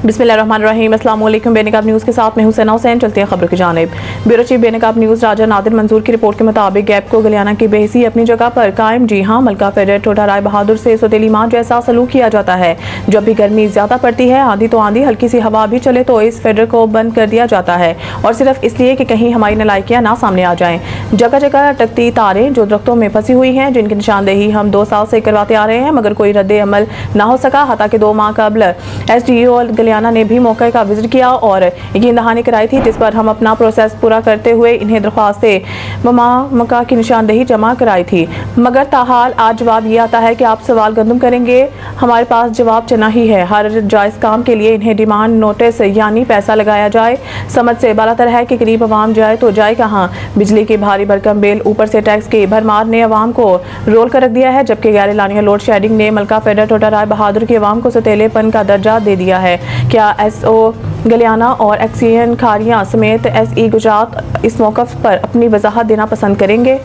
बिस्मिल्लाहिर्रहमानिर्रहीम। अस्सलाम वालेकुम। बेनकाब न्यूज़ के साथ मैं हुसैन हुसैन। चलते हैं खबर की जानिब। ब्यूरो चीफ बेनकाब न्यूज़ राजा नादिर मंजूर की रिपोर्ट के मुताबिक गैप को गलियाना की बेहसी अपनी जगह पर कायम। जी हाँ, मलका फेडर टोटा राय बहादुर से सौतेली माँ जैसा सलूक किया जाता है। जब भी गर्मी ज्यादा पड़ती है, आंधी तो आंधी, हल्की सी हवा भी चले तो इस फेडर को बंद कर दिया जाता है, और सिर्फ इसलिए कि कहीं हमारी नालायकियाँ ना सामने आ जाएं। जगह जगह अटकती तारें जो दरख्तों में फंसी हुई हैं, जिनकी निशानदेही हम 2 साल से करवाते आ रहे हैं, मगर कोई रद्द अमल ना हो सका। हालांकि 2 माह कबल SDO गलियाना ने भी मौके का विजिट किया और यकीन दहानी कराई थी, जिस पर हम अपना प्रोसेस पूरा करते हुए इन्हें दरख्वास्तें मका की निशानदेही जमा कराई थी। मगर ताहाल आज जवाब ये आता है कि आप सवाल गंदम करेंगे, हमारे पास जवाब चना ही है। हर जायज़ काम के लिए इन्हें डिमांड नोटिस यानी पैसा लगाया जाए। समझ से बालातर है कि गरीब आवाम जाए तो जाए कहाँ। बिजली की भारी भरकम बिल, ऊपर से टैक्स की भरमार ने आवाम को रोल कर रख दिया है, जबकि गैर एलानिया लोड शेडिंग ने मलका फेडर टोटा राय बहादुर की आवाम को सतेलेपन का दर्जा दे दिया है। क्या SO गलियाना और एक्सियन खारियां समेत SE गुजरात इस मौक़िफ़ पर अपनी वजाहत देना पसंद करेंगे?